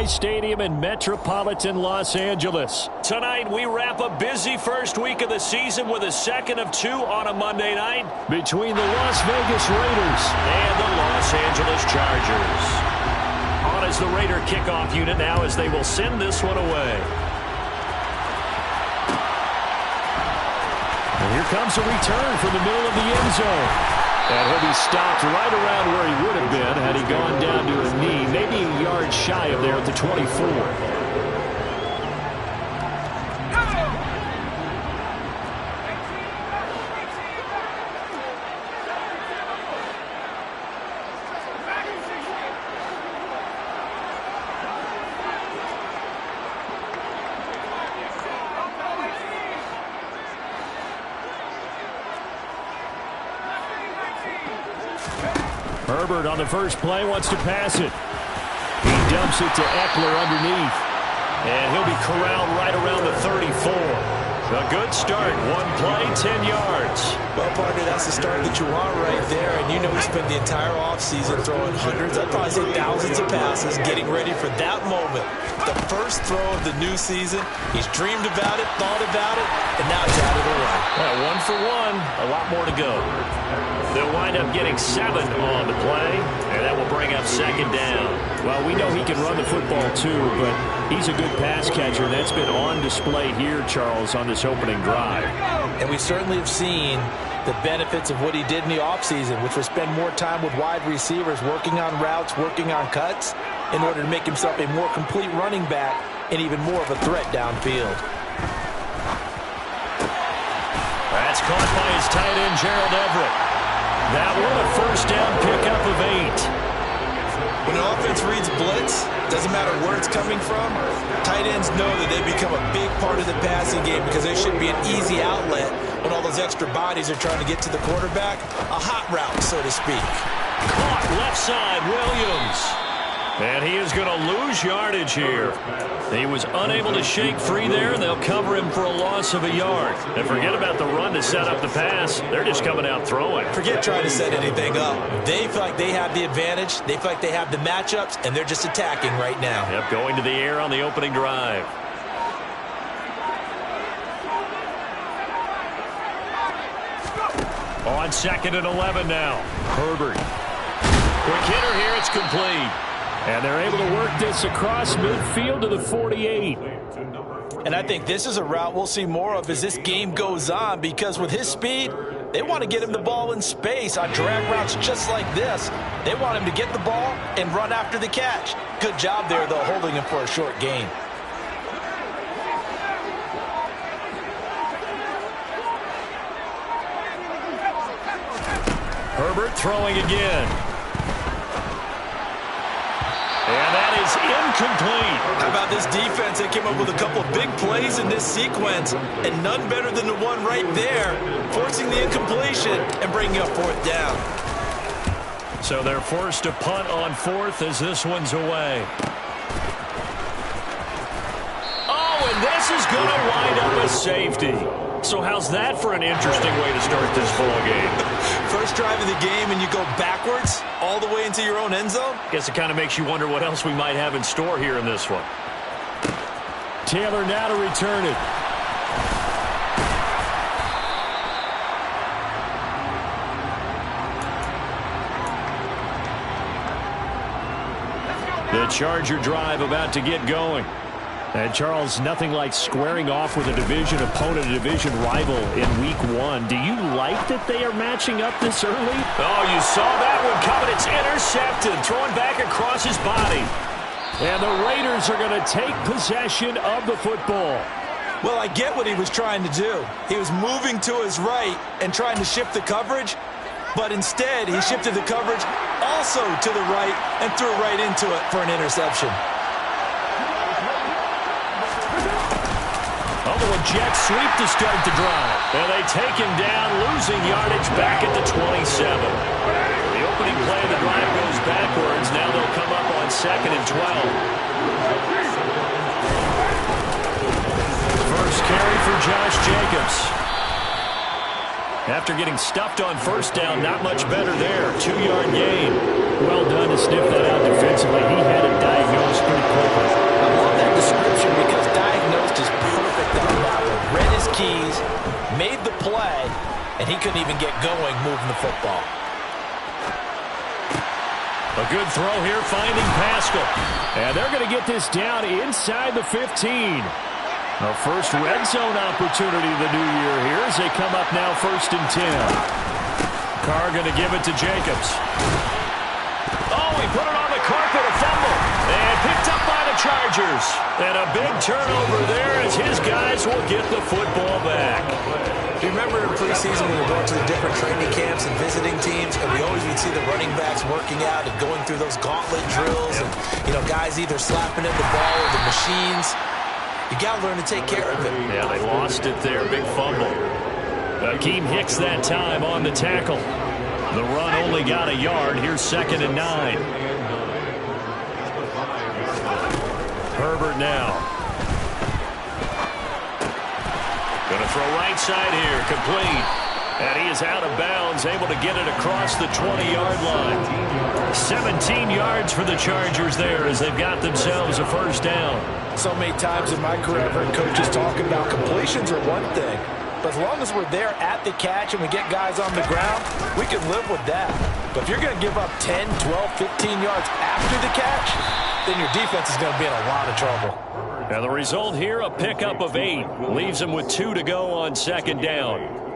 Stadium in metropolitan Los Angeles. Tonight, we wrap a busy first week of the season with a second of two on a Monday night between the Las Vegas Raiders and the Los Angeles Chargers. On as the Raider kickoff unit now as they will send this one away. And here comes a return from the middle of the end zone. And he'll be stopped right around where he would have been had he gone down to a knee, maybe a yard shy of there at the 24. Herbert on the first play wants to pass it. He dumps it to Eckler underneath. And he'll be corralled right around the 34. A good start. One play, 10 yards. Well, partner, that's the start that you want right there. And you know we spent the entire offseason throwing hundreds, I'd probably say thousands of passes, getting ready for that moment. The first throw of the new season. He's dreamed about it, thought about it, and now it's out of the way. Yeah, 1 for 1. A lot more to go. They'll wind up getting 7 on the play, and that will bring up second down. Well, we know he can run the football too, but he's a good pass catcher. That's been on display here, Charles, on this opening drive. And we certainly have seen the benefits of what he did in the offseason, which was spend more time with wide receivers, working on routes, working on cuts, in order to make himself a more complete running back and even more of a threat downfield. That's caught by his tight end, Gerald Everett. That one a first down pickup of 8. When an offense reads blitz, doesn't matter where it's coming from, tight ends know that they become a big part of the passing game because there should be an easy outlet when all those extra bodies are trying to get to the quarterback. A hot route, so to speak. Caught left side, Williams. And he is going to lose yardage here. He was unable to shake free there, and they'll cover him for a loss of a yard. And forget about the run to set up the pass. They're just coming out throwing. Forget trying to set anything up. They feel like they have the advantage. They feel like they have the matchups, and they're just attacking right now. Yep, going to the air on the opening drive. On 2nd and 11 now. Herbert. Quick hitter here. It's complete. And they're able to work this across midfield to the 48. And I think this is a route we'll see more of as this game goes on, because with his speed, they want to get him the ball in space on drag routes just like this. They want him to get the ball and run after the catch. Good job there, though, holding him for a short gain. Herbert throwing again. And that is incomplete. How about this defense? They came up with a couple of big plays in this sequence, and none better than the one right there, forcing the incompletion and bringing up 4th down. So they're forced to punt on 4th as this one's away. Oh, and this is going to wind up a safety. So how's that for an interesting way to start this ball game? First drive of the game and you go backwards all the way into your own end zone? Guess it kind of makes you wonder what else we might have in store here in this one. Taylor now to return it. The Charger drive about to get going. And, Charles, nothing like squaring off with a division opponent, a division rival in Week 1. Do you like that they are matching up this early? Oh, you saw that one coming. It's intercepted, thrown back across his body. And the Raiders are going to take possession of the football. Well, I get what he was trying to do. He was moving to his right and trying to shift the coverage, but instead he shifted the coverage also to the right and threw right into it for an interception. The Jets sweep to start the drive. And they take him down, losing yardage back at the 27. The opening play of the drive goes backwards. Now they'll come up on 2nd and 12. First carry for Josh Jacobs. After getting stuffed on first down, not much better there. 2-yard gain. Well done to sniff that out defensively. He had it diagnosed pretty quickly. and he couldn't even get going moving the football. A good throw here, finding Pascal. And they're going to get this down inside the 15. A first red zone opportunity of the new year here as they come up now 1st and 10. Carr going to give it to Jacobs. Oh, he put it on the carpet, a fumble. And picked up by the Chargers. And a big turnover there as his guys will get the football back. Do you remember in preseason when we were going to the different training camps and visiting teams, and we always would see the running backs working out and going through those gauntlet drills, and, you know, guys either slapping in the ball or the machines. You got to learn to take care of it. Yeah, they lost it there. Big fumble. Akeem Hicks that time on the tackle. The run only got a yard. Here's 2nd and 9. Herbert now. Going to throw right side here. Complete. And he is out of bounds, able to get it across the 20-yard line. 17 yards for the Chargers there as they've got themselves a first down. So many times in my career I've heard coaches talking about completions are one thing. But as long as we're there at the catch and we get guys on the ground, we can live with that. But if you're going to give up 10, 12, 15 yards after the catch, then your defense is going to be in a lot of trouble. Now the result here, a pickup of 8. Leaves them with 2 to go on 2nd down.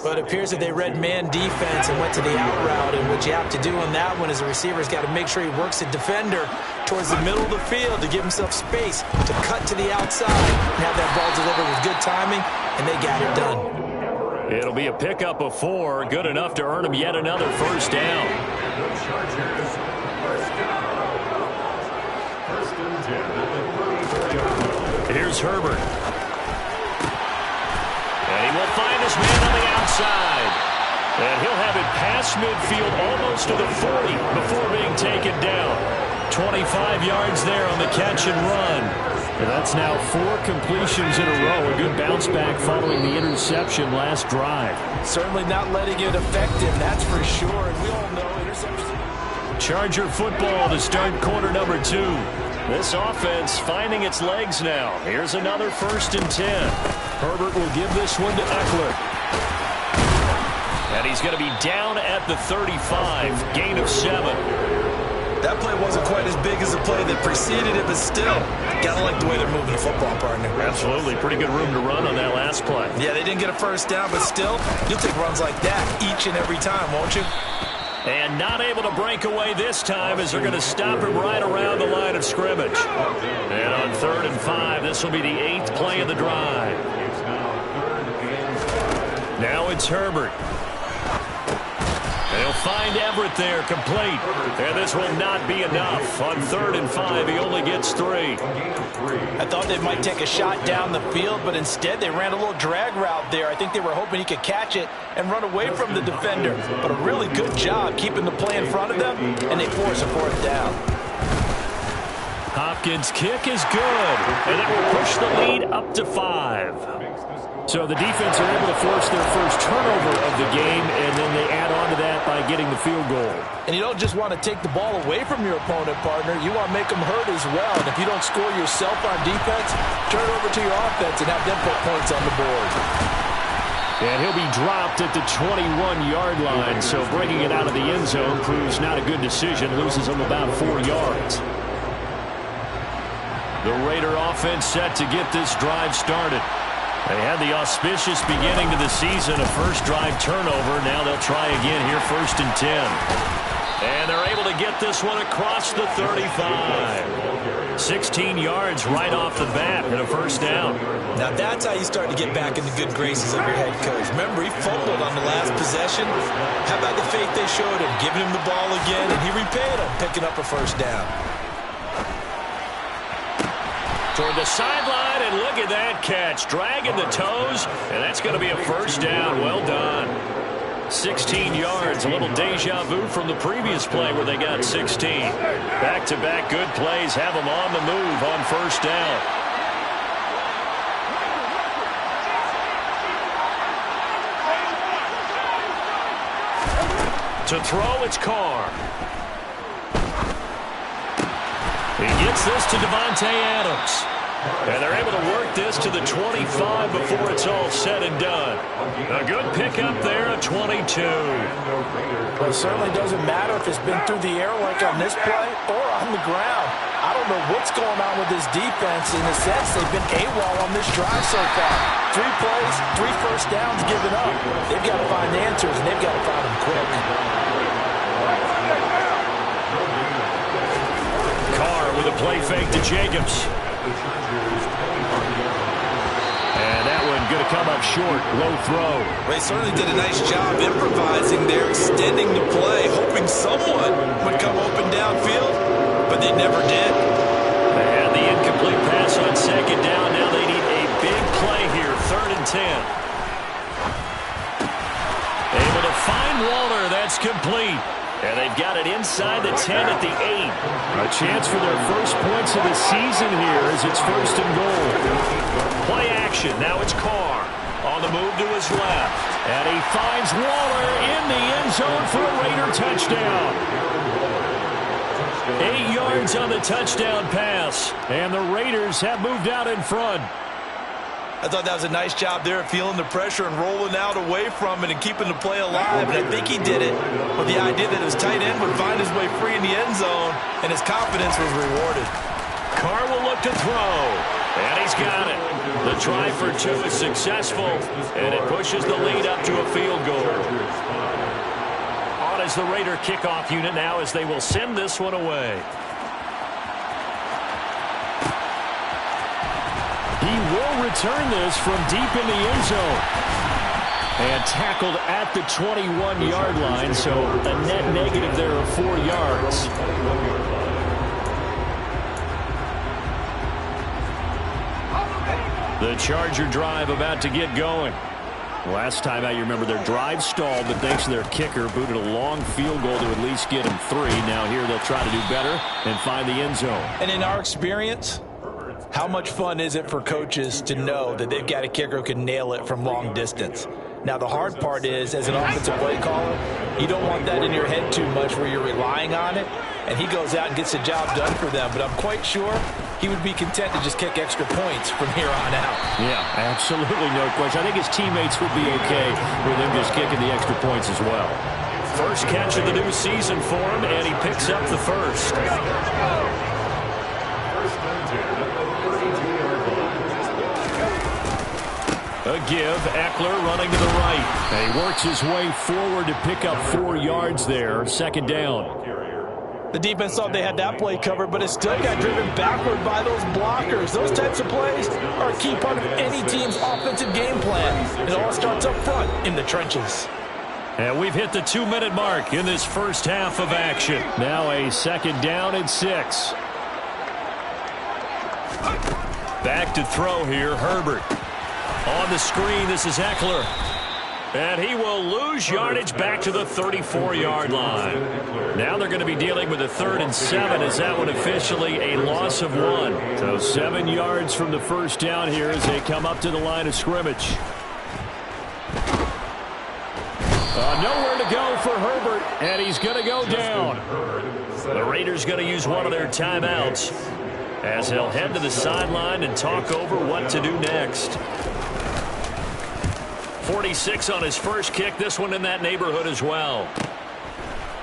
But it appears that they read man defense and went to the out route. And what you have to do on that one is the receiver's got to make sure he works the defender towards the middle of the field to give himself space to cut to the outside and have that ball delivered with good timing, and they got it done. It'll be a pickup of 4, good enough to earn him yet another first down. Here's Herbert. And he will find his man on the outside. And he'll have it past midfield almost to the 40 before being taken down. 25 yards there on the catch and run. And that's now 4 completions in a row. A good bounce back following the interception last drive. Certainly not letting it affect him, that's for sure. And we all know interception. Charger football to start quarter number 2. This offense finding its legs now. Here's another 1st and 10. Herbert will give this one to Eckler. And he's going to be down at the 35. Gain of 7. That play wasn't quite as big as the play that preceded it, but still, gotta like the way they're moving the football, partner. Absolutely. Pretty good room to run on that last play. Yeah, they didn't get a first down, but still, you'll take runs like that each and every time, won't you? And not able to break away this time as they're going to stop him right around the line of scrimmage. And on 3rd and 5, this will be the 8th play of the drive. Now it's Herbert. And he'll find Everett there, complete. And this will not be enough. On 3rd and 5, he only gets 3. I thought they might take a shot down the field, but instead they ran a little drag route there. I think they were hoping he could catch it and run away from the defender. But a really good job keeping the play in front of them, and they force a 4th down. Hopkins' kick is good, and that will push the lead up to 5. So the defense are able to force their first turnover of the game, and then they add on to that by getting the field goal. And you don't just want to take the ball away from your opponent, partner. You want to make them hurt as well. And if you don't score yourself on defense, turn it over to your offense and have them put points on the board. And he'll be dropped at the 21-yard line, so bringing it out of the end zone proves not a good decision. Loses him about 4 yards. The Raider offense set to get this drive started. They had the auspicious beginning to the season, a first drive turnover. Now they'll try again here, 1st and 10. And they're able to get this one across the 35. 16 yards right off the bat and a first down. Now that's how you start to get back in the good graces of your head coach. Remember, he fumbled on the last possession. How about the faith they showed him, giving him the ball again, and he repaid him, picking up a first down. Toward the sideline, and look at that catch. Dragging the toes, and that's going to be a first down. Well done. 16 yards, a little deja vu from the previous play where they got 16. Back-to-back good plays have them on the move on first down. To throw, it's Carr. He gets this to Davante Adams. And they're able to work this to the 25 before it's all said and done. A good pickup there, a 22. Well, it certainly doesn't matter if it's been through the air like on this play or on the ground. I don't know what's going on with this defense. In a sense, they've been AWOL on this drive so far. 3 plays, 3 first downs given up. They've got to find answers, and they've got to find them quick. Carr with a play fake to Jacobs. And that one going to come up short. Low throw. They certainly did a nice job improvising there, extending the play, hoping someone would come open downfield, but they never did. And the incomplete pass on second down. Now they need a big play here. 3rd and 10. Able to find Waller. That's complete. And they've got it inside the 10 at the 8. A chance for their first points of the season here as it's 1st and goal. Play action. Now it's Carr on the move to his left. And he finds Waller in the end zone for a Raider touchdown. 8 yards on the touchdown pass. And the Raiders have moved out in front. I thought that was a nice job there of feeling the pressure and rolling out away from it and keeping the play alive. And I think he did it with the idea that his tight end would find his way free in the end zone, and his confidence was rewarded. Carr will look to throw, and he's got it. The try for 2 is successful, and it pushes the lead up to a field goal. On is the Raider kickoff unit now as they will send this one away. He will return this from deep in the end zone. And tackled at the 21-yard line, so a net negative there of 4 yards. The Charger drive about to get going. Last time out, you remember their drive stalled, but thanks to their kicker, booted a long field goal to at least get them 3. Now here they'll try to do better and find the end zone. And in our experience, how much fun is it for coaches to know that they've got a kicker who can nail it from long distance? Now, the hard part is, as an offensive play caller, you don't want that in your head too much where you're relying on it, and he goes out and gets the job done for them. But I'm quite sure he would be content to just kick extra points from here on out. Yeah, absolutely no question. I think his teammates would be okay with him just kicking the extra points as well. First catch of the new season for him, and he picks up the first. A give, Eckler running to the right. And he works his way forward to pick up 4 yards there. 2nd down. The defense thought they had that play covered, but it still got driven backward by those blockers. Those types of plays are a key part of any team's offensive game plan. It all starts up front in the trenches. And we've hit the 2-minute mark in this first half of action. Now a 2nd down and 6. Back to throw here, Herbert. On the screen, this is Eckler. And he will lose yardage back to the 34-yard line. Now they're going to be dealing with a 3rd and 7 as that one officially a loss of 1. So 7 yards from the first down here as they come up to the line of scrimmage. Nowhere to go for Herbert, and he's going to go down. The Raiders going to use one of their timeouts as they'll head to the sideline and talk over what to do next. 46 on his first kick. This one in that neighborhood as well.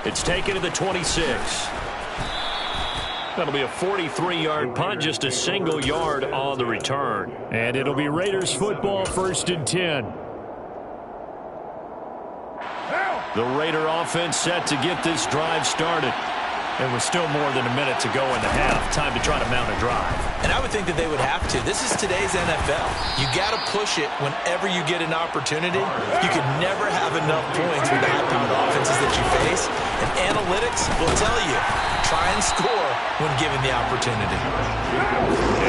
It's taken to the 26. That'll be a 43-yard punt, just a single yard on the return. And it'll be Raiders football, 1st and 10. The Raider offense set to get this drive started. And we're still more than a minute to go in the half. Time to try to mount a drive. And I would think that they would have to. This is today's NFL. You got to push it whenever you get an opportunity. You can never have enough points with the high-powered offenses that you face. And analytics will tell you, try and score when given the opportunity.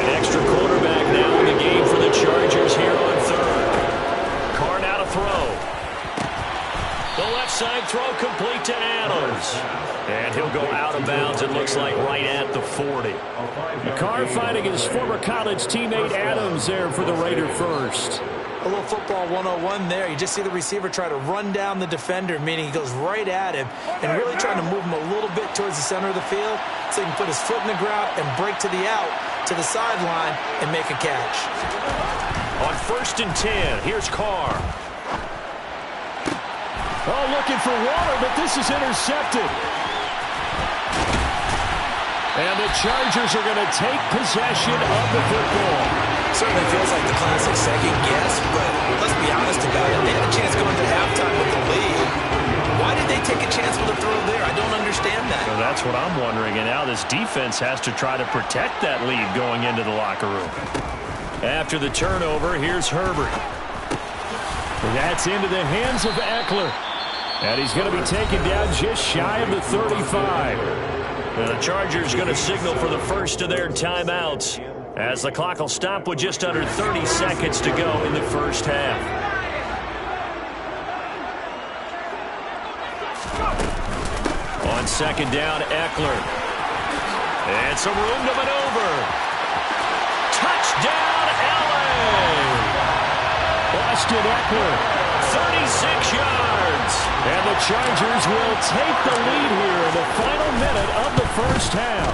An extra quarterback now in the game for the Chargers here on 3rd. Carr now to throw. The left side throw complete to Adams. And he'll go out of bounds, it looks like, right at the 40. Carr finding his former college teammate Adams there for the Raider first. A little football 101 there. You just see the receiver try to run down the defender, meaning he goes right at him and really trying to move him a little bit towards the center of the field so he can put his foot in the ground and break to the out, to the sideline, and make a catch. On 1st and 10, here's Carr. Oh, looking for Waller, but this is intercepted. And the Chargers are going to take possession of the football. Certainly feels like the classic second guess, but let's be honest about it. They had a chance going to halftime with the lead. Why did they take a chance with a throw there? I don't understand that. Well, that's what I'm wondering. And now this defense has to try to protect that lead going into the locker room. After the turnover, here's Herbert. That's into the hands of Eckler. And he's going to be taken down just shy of the 35. And the Chargers going to signal for the first of their timeouts, as the clock will stop with just under 30 seconds to go in the first half. On 2nd down, Eckler. And some room to maneuver. Touchdown, L.A. Austin Eckler, 36 yards. And the Chargers will take the lead here in the final minute of the first half.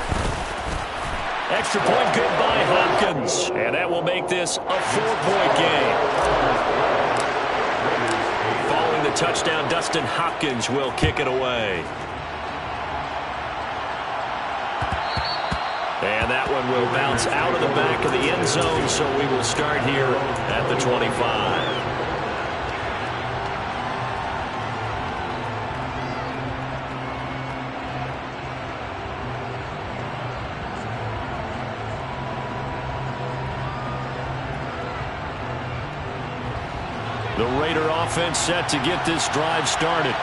Extra point good by Hopkins. And that will make this a 4-point game. Following the touchdown, Dustin Hopkins will kick it away. And that one will bounce out of the back of the end zone, so we will start here at the 25. The Raider offense set to get this drive started.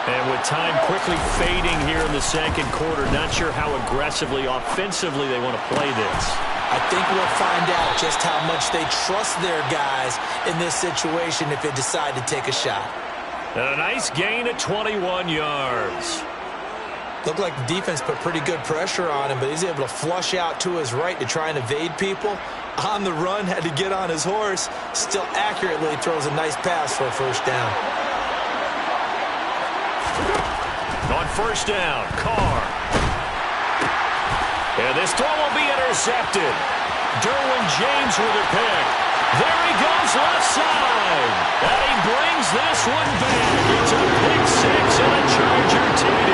And with time quickly fading here in the second quarter, not sure how aggressively, offensively they want to play this. I think we'll find out just how much they trust their guys in this situation if they decide to take a shot. And a nice gain at 21 yards. Looked like the defense put pretty good pressure on him, but he's able to flush out to his right to try and evade people. On the run, had to get on his horse. Still accurately throws a nice pass for a first down. On 1st down, Carr. And this throw will be intercepted. Derwin James with a pick. There he goes left side. And he brings this one back. It's a pick six and a Charger TD.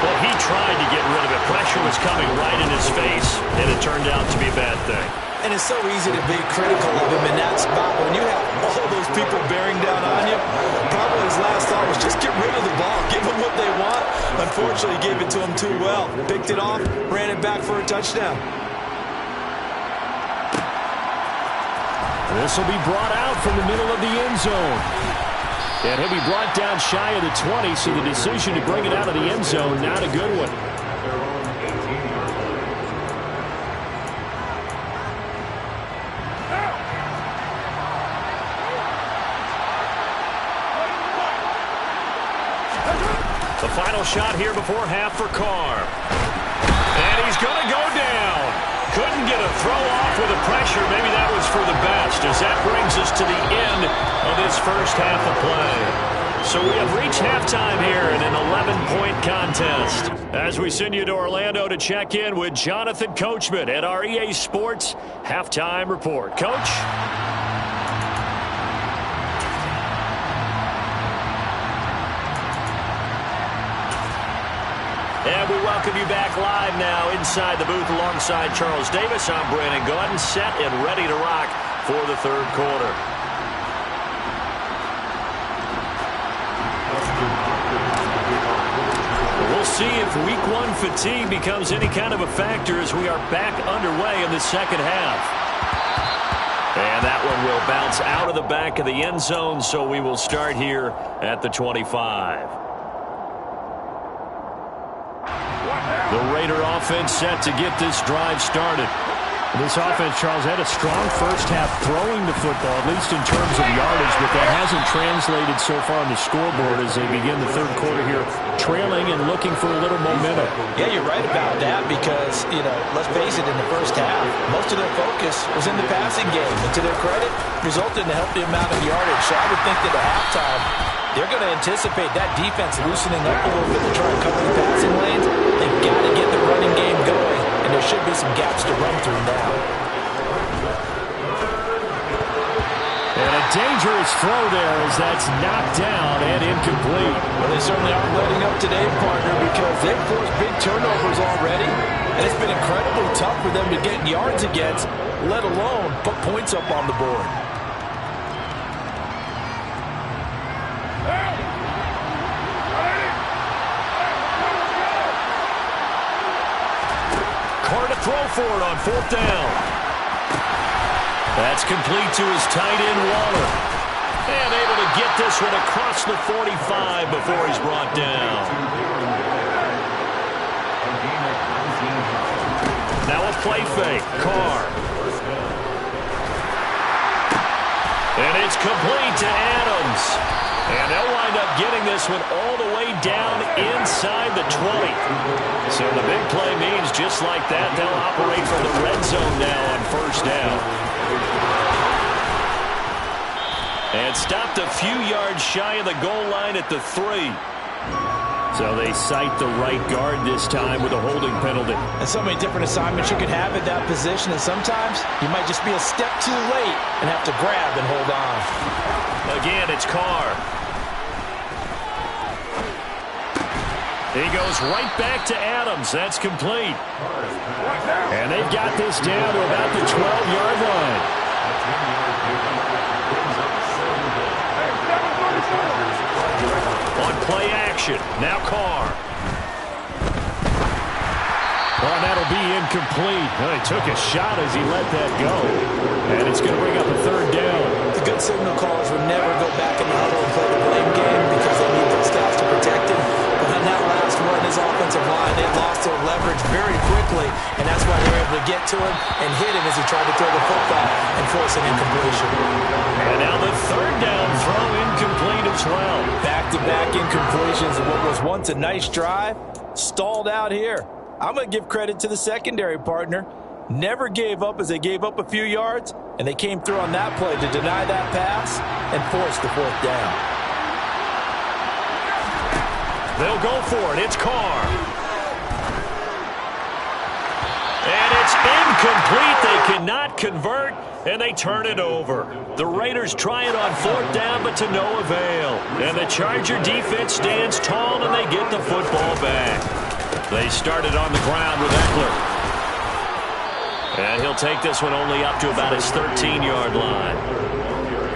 Well, he tried to get rid of it. Pressure was coming right in his face, and it turned out to be a bad thing. And it's so easy to be critical of him in that spot. When you have all those people bearing down on you, probably his last thought was just get rid of the ball. Give them what they want. Unfortunately, he gave it to him too well. Picked it off, ran it back for a touchdown. This will be brought out from the middle of the end zone. And he'll be brought down shy of the 20, so the decision to bring it out of the end zone, not a good one. The final shot here before half for Carr. And he's going to go down. Couldn't get a throw off with the pressure. Maybe that was for the best, as that brings us to the end of this first half of play. So we have reached halftime here in an 11-point contest. As we send you to Orlando to check in with Jonathan Coachman at our EA Sports Halftime Report. Coach? And we welcome you back live now inside the booth alongside Charles Davis. I'm Brandon Gaudin, set and ready to rock for the third quarter. We'll see if week one fatigue becomes any kind of a factor as we are back underway in the second half. And that one will bounce out of the back of the end zone, so we will start here at the 25. The Raider offense set to get this drive started. This offense, Charles, had a strong first half throwing the football, at least in terms of yardage, but that hasn't translated so far on the scoreboard as they begin the third quarter here, trailing and looking for a little momentum. Yeah, you're right about that because, let's face it, in the first half, most of their focus was in the passing game. And to their credit, resulted in a healthy amount of yardage. So I would think that at halftime, they're going to anticipate that defense loosening up a little bit to try and cover the passing lanes. They've got to get the running game going, and there should be some gaps to run through now. And a dangerous throw there as that's knocked down and incomplete. Well, they certainly aren't letting up today, partner, because they've forced big turnovers already, and it's been incredibly tough for them to get yards against, let alone put points up on the board. Throw for it on fourth down. That's complete to his tight end, Waller. And able to get this one across the 45 before he's brought down. Now a play fake. Carr. And it's complete to Adams. And they'll wind up getting this one all the way down inside the 20. So the big play means just like that, they'll operate from the red zone now on first down. And stopped a few yards shy of the goal line at the 3. So they cite the right guard this time with a holding penalty. And so many different assignments you could have at that position, and sometimes you might just be a step too late and have to grab and hold on. Again, it's Carr. He goes right back to Adams. That's complete. And they've got this down to about the 12-yard line. On play action, now Carr. Oh, that'll be incomplete. Well, he took a shot as he let that go. And it's going to bring up a third down. The good signal callers would never go back in the huddle and play the blame game because they need those guys to protect him. But on that last one, his offensive line, they lost their leverage very quickly, and that's why they were able to get to him and hit him as he tried to throw the football and force an incompletion. And now the third down throw incomplete as well. Back-to-back incompletions of what was once a nice drive, stalled out here. I'm going to give credit to the secondary partner. Never gave up as they gave up a few yards, and they came through on that play to deny that pass and force the fourth down. They'll go for it. It's Carr. And it's incomplete. They cannot convert, and they turn it over. The Raiders try it on fourth down, but to no avail. And the Charger defense stands tall, and they get the football back. They started on the ground with Eckler. And he'll take this one only up to about his 13-yard line.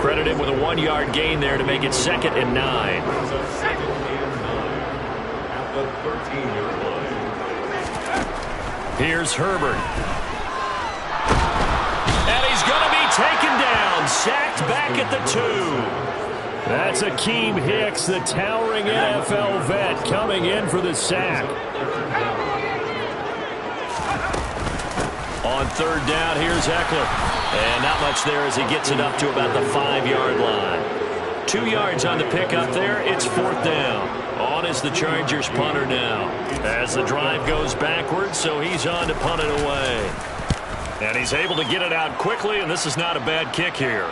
Credit him with a 1-yard gain there to make it 2nd and 9. Here's Herbert. And he's going to be taken down. Sacked back at the 2. That's Akeem Hicks, the towering NFL vet, coming in for the sack. On third down, here's Eckler. And not much there as he gets it up to about the 5-yard line. 2 yards on the pickup there. It's fourth down. On is the Chargers punter now. As the drive goes backwards, so he's on to punt it away. And he's able to get it out quickly, and this is not a bad kick here.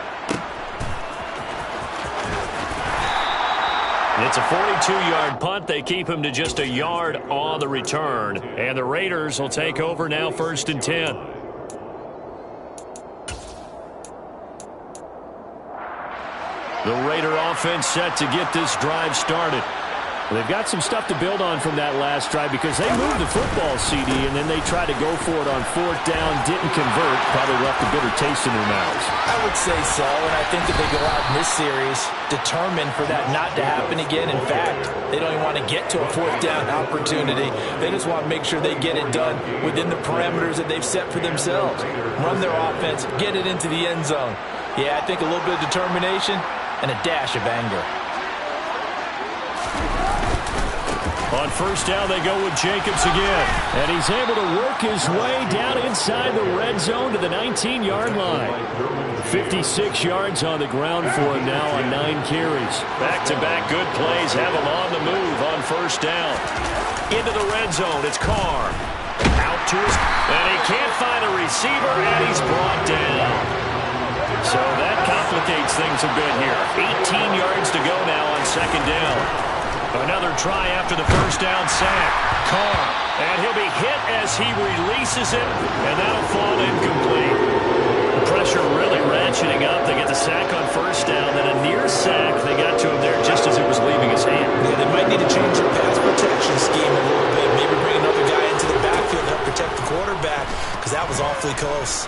It's a 42-yard punt. They keep him to just a yard on the return. And the Raiders will take over now 1st and 10. The Raider offense set to get this drive started. They've got some stuff to build on from that last drive because they moved the football, CD, and then they tried to go for it on fourth down, didn't convert, probably left a bitter taste in their mouths. I would say so, and I think that they go out in this series determined for that not to happen again. In fact, they don't even want to get to a fourth down opportunity. They just want to make sure they get it done within the parameters that they've set for themselves. Run their offense, get it into the end zone. Yeah, I think a little bit of determination and a dash of anger. On first down, they go with Jacobs again. And he's able to work his way down inside the red zone to the 19-yard line. 56 yards on the ground for him now on 9 carries. Back-to-back good plays have him on the move on first down. Into the red zone, it's Carr. Out to his, and he can't find a receiver, and he's brought down. So that complicates things a bit here. 18 yards to go now on second down. Another try after the first down sack. Carr, and he'll be hit as he releases it, and that'll fall incomplete. The pressure really ratcheting up. They get the sack on first down, then a near sack. They got to him there just as it was leaving his hand. Yeah, they might need to change their pass protection scheme a little bit. Maybe bring another guy into the backfield to help protect the quarterback, because that was awfully close.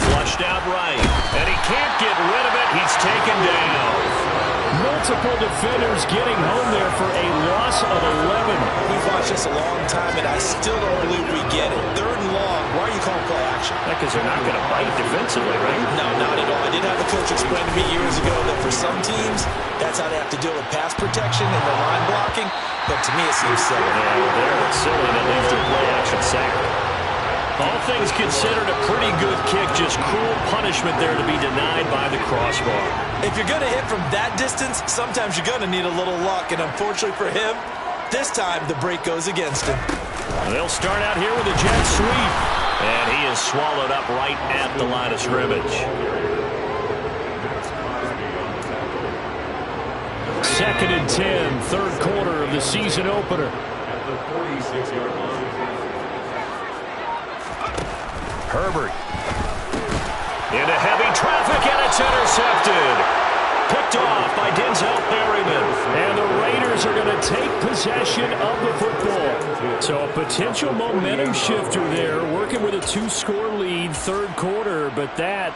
Flushed out right, and he can't get rid of it. He's taken down. Multiple defenders getting home there for a loss of 11. We've watched this a long time, and I still don't believe we get it. Third and long. Why are you calling play action? Because they're not going to bite defensively, right? No, not at all. I did have a coach explain to me years ago that for some teams, that's how they have to deal with pass protection and their line blocking. But to me, it seems silly. Yeah, well, there it's silly, and it leads to a play action sack. All things considered, a pretty good kick. Just cruel punishment there to be denied by the crossbar. If you're going to hit from that distance, sometimes you're going to need a little luck. And unfortunately for him, this time the break goes against him. They'll start out here with a jet sweep. And he is swallowed up right at the line of scrimmage. Second and 10, third quarter of the season opener. At the 46-yard line. Herbert. Into heavy traffic, and it's intercepted. Picked off by Denzel Perryman. And the Raiders are going to take possession of the football. So a potential momentum shifter there, working with a 2-score lead, third quarter, but that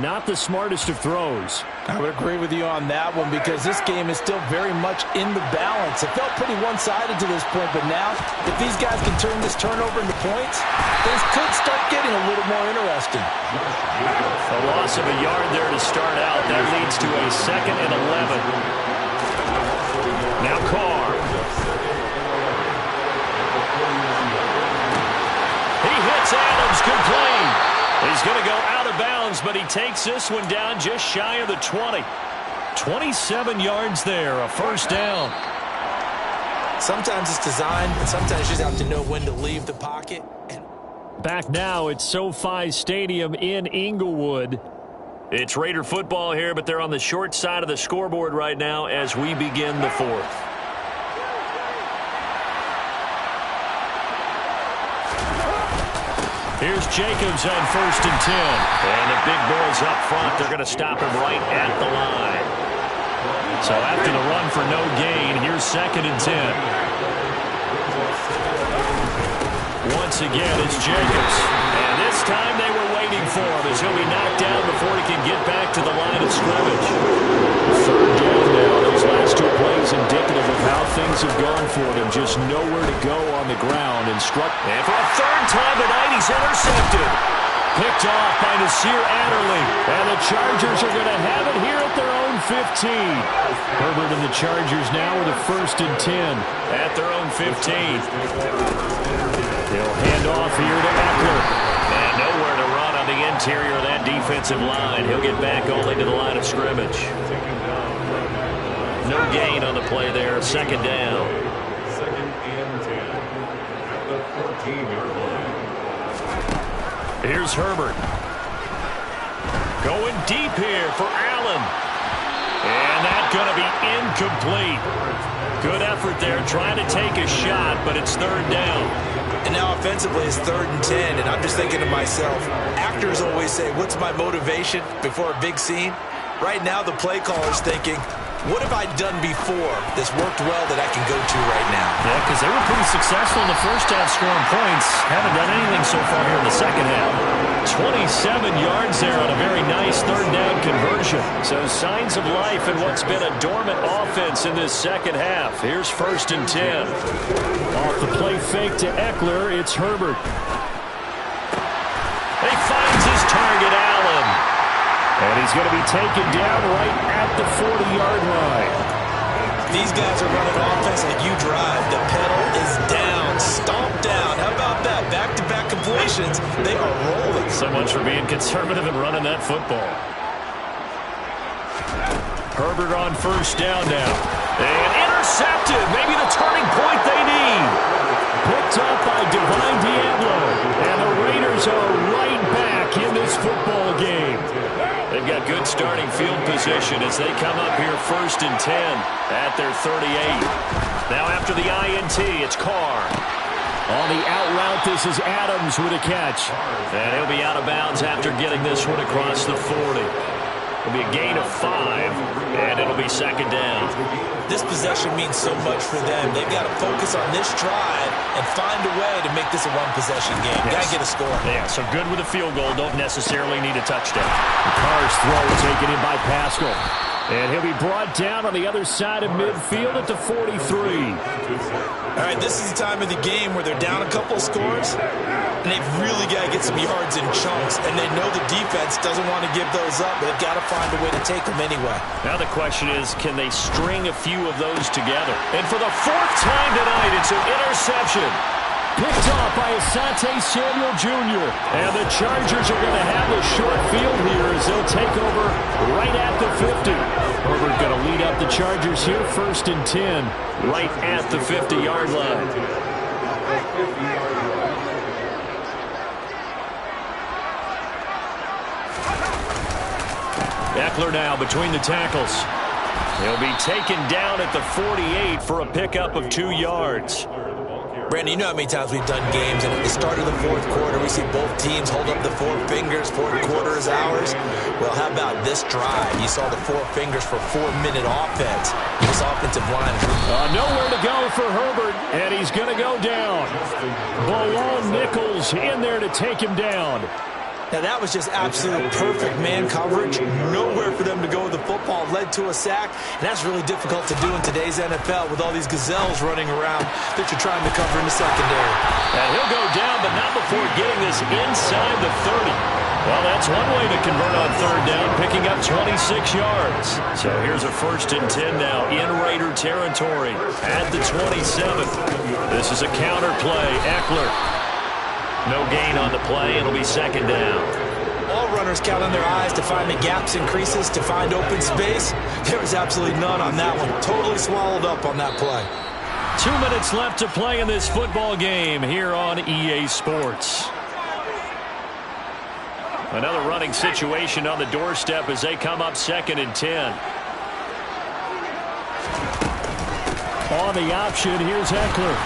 not the smartest of throws. I would agree with you on that one, because this game is still very much in the balance. It felt pretty one-sided to this point, but now if these guys can turn this turnover into points, things could start getting a little more interesting. A loss of a yard there to start out. That leads to a second and 11. Now Carr. He hits Adams complete. He's going to go out of bounds, but he takes this one down just shy of the 20. 27 yards there, a first down. Sometimes it's designed, and sometimes you just have to know when to leave the pocket. Back now at SoFi Stadium in Inglewood. It's Raider football here, but they're on the short side of the scoreboard right now as we begin the fourth. Here's Jacobs on first and 10. And the big boys up front, they're going to stop him right at the line. So after the run for no gain, here's second and 10. Once again, it's Jacobs. And this time they were waiting for him as he'll be knocked down before he can get back to the line of scrimmage. Third down now. Those last two plays indicative of how things have gone for them. Just nowhere to go on the ground. And for a third time tonight, he's intercepted. Picked off by Nasir Adderley. And the Chargers are going to have it here at their own 15. Herbert and the Chargers now with a first and 10 at their own 15. They'll hand off here to Eckler. And nowhere to run on the interior of that defensive line. He'll get back only to the line of scrimmage. No gain on the play there. Second down. Second and 10 at the 14-yard line. Here's Herbert. Going deep here for Allen. And that's going to be incomplete. Good effort there trying to take a shot, but it's third down. And now offensively it's third and 10, and I'm just thinking to myself, actors always say, what's my motivation before a big scene? Right now the play caller's thinking, what have I done before that's worked well that I can go to right now? Yeah, because they were pretty successful in the first half scoring points. Haven't done anything so far here in the second half. 27 yards there on a very nice third down conversion. So signs of life in what's been a dormant offense in this second half. Here's first and 10. Off the play fake to Eckler, it's Herbert. He finds his target, Allen. And he's going to be taken down right at the 40-yard line. These guys are running offense like you drive. The pedal is down, stomped down. How about that? Back-to-back completions. They are rolling. So much for being conservative and running that football. Herbert on first down now. And intercepted. Maybe the turning point they need. Picked up by Divine Diablo. And the Raiders are right back in this football game. They've got good starting field position as they come up here 1st and 10 at their 38. Now after the INT, it's Carr. On the out route, this is Adams with a catch. And he'll be out of bounds after getting this one across the 40. It'll be a gain of 5, and it'll be 2nd down. This possession means so much for them. They've got to focus on this drive and find a way to make this a one-possession game. Got to get a score. Yeah, so good with a field goal. Don't necessarily need a touchdown. Carr's throw taken in by Pascal. And he'll be brought down on the other side of midfield at the 43. All right, this is the time of the game where they're down a couple of scores, and they've really got to get some yards in chunks, and they know the defense doesn't want to give those up, but they've got to find a way to take them anyway. Now the question is, can they string a few of those together? And for the 4th time tonight, it's an interception. Picked off by Asante Samuel Jr. And the Chargers are going to have the short field here as they'll take over right at the 50. Herbert going to lead up the Chargers here 1st and 10 right at the 50-yard line. Eckler now between the tackles. He'll be taken down at the 48 for a pickup of 2 yards. Brandon, you know how many times we've done games, and at the start of the 4th quarter, we see both teams hold up the 4 fingers, 4th quarter is ours. Well, how about this drive? You saw the 4 fingers for 4-minute offense. This offensive line. Nowhere to go for Herbert, and he's going to go down. Balone Nichols in there to take him down. Now, that was just absolute perfect man coverage. Nowhere for them to go with the football. Led to a sack, and that's really difficult to do in today's NFL with all these gazelles running around that you're trying to cover in the secondary. And he'll go down, but not before getting this inside the 30. Well, that's one way to convert on 3rd down, picking up 26 yards. So here's a 1st and 10 now in Raider territory at the 27th. This is a counter play. Eckler. No gain on the play. It'll be 2nd down. All runners count on their eyes to find the gaps and creases, to find open space. There was absolutely none on that one. Totally swallowed up on that play. 2 minutes left to play in this football game here on EA Sports. Another running situation on the doorstep as they come up 2nd and 10. On the option, here's Eckler.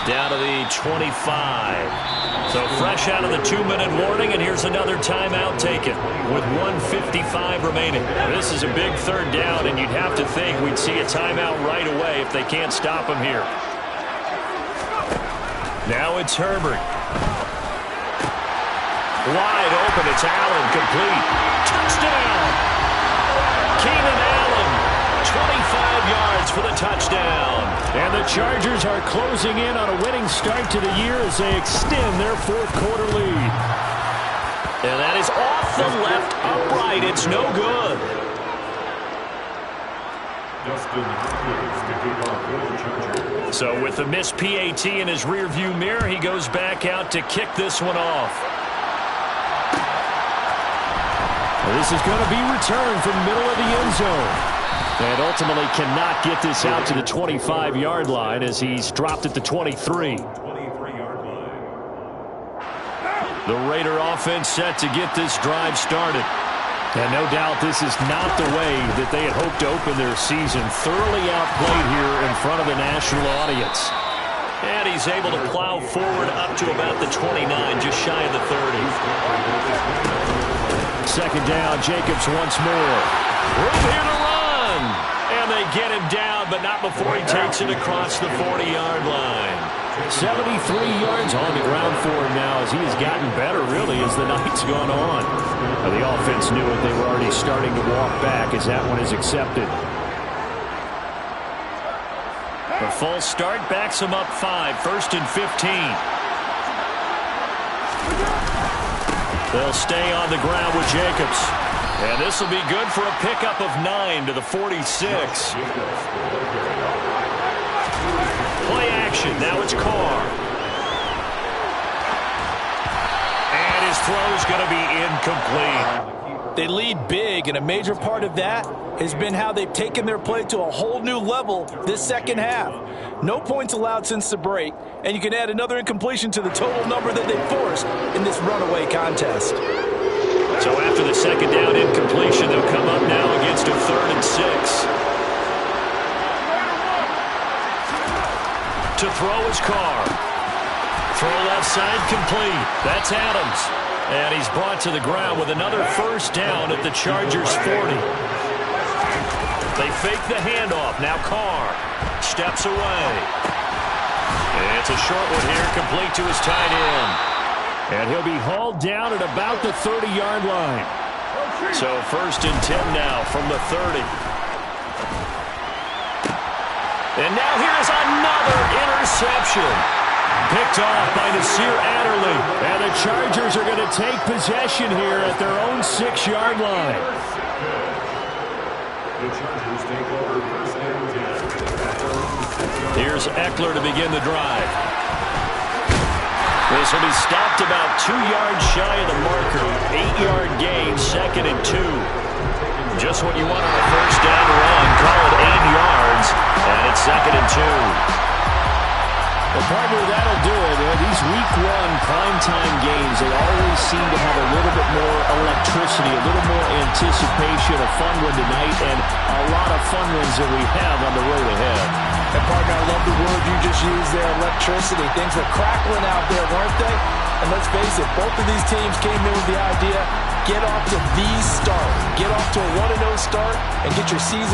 Down to the 25. So fresh out of the 2-minute warning, and here's another timeout taken with 1:55 remaining. This is a big 3rd down, and you'd have to think we'd see a timeout right away if they can't stop him here. Now it's Herbert. Wide open, it's Allen, complete. Touchdown! Keenan Allen, 25 yards for the touchdown. And the Chargers are closing in on a winning start to the year as they extend their 4th quarter lead. And that is off the left upright. It's no good. So with the missed PAT in his rearview mirror, he goes back out to kick this one off. This is going to be returned from middle of the end zone. And ultimately cannot get this out to the 25-yard line as he's dropped at the 23. The Raider offense set to get this drive started. And no doubt this is not the way that they had hoped to open their season. Thoroughly outplayed here in front of the national audience. And he's able to plow forward up to about the 29, just shy of the 30. 2nd down, Jacobs once more. Room here to run. And they get him down, but not before he takes it across the 40-yard line. 73 yards on the ground for him now as he has gotten better, really, as the night's gone on. The offense knew it. They were already starting to walk back as that one is accepted. A false start backs him up 5, 1st and 15. They'll stay on the ground with Jacobs. And this will be good for a pickup of 9 to the 46. Play action. Now it's Carr. And his throw's going to be incomplete. They lead big, and a major part of that has been how they've taken their play to a whole new level this second half. No points allowed since the break, and you can add another incompletion to the total number that they forced in this runaway contest. So after the second down incompletion, they'll come up now against a 3rd and 6. To throw is Carr. Throw left side complete. That's Adams. And he's brought to the ground with another first down at the Chargers' 40. They fake the handoff. Now Carr steps away. It's a short one here, complete to his tight end. And he'll be hauled down at about the 30-yard line. So 1st and 10 now from the 30. And now here's another interception. Picked off by Nasir Adderley. And the Chargers are going to take possession here at their own 6-yard line. The Chargers take over 1st and 10. Here's Eckler to begin the drive. This will be stopped about 2 yards shy of the marker. 8-yard gain, 2nd and 2. Just what you want on a first down run. Call it 8 yards. And it's 2nd and 2. Well, partner, that'll do it. These Week 1 primetime games, they always seem to have a little bit more electricity, a little more anticipation. A fun one tonight, and a lot of fun ones that we have on the road ahead. And, partner, I love the word you just used there, electricity. Things were crackling out there, weren't they? And let's face it, both of these teams came in with the idea, get off to the start. Get off to a 1-0 start and get your season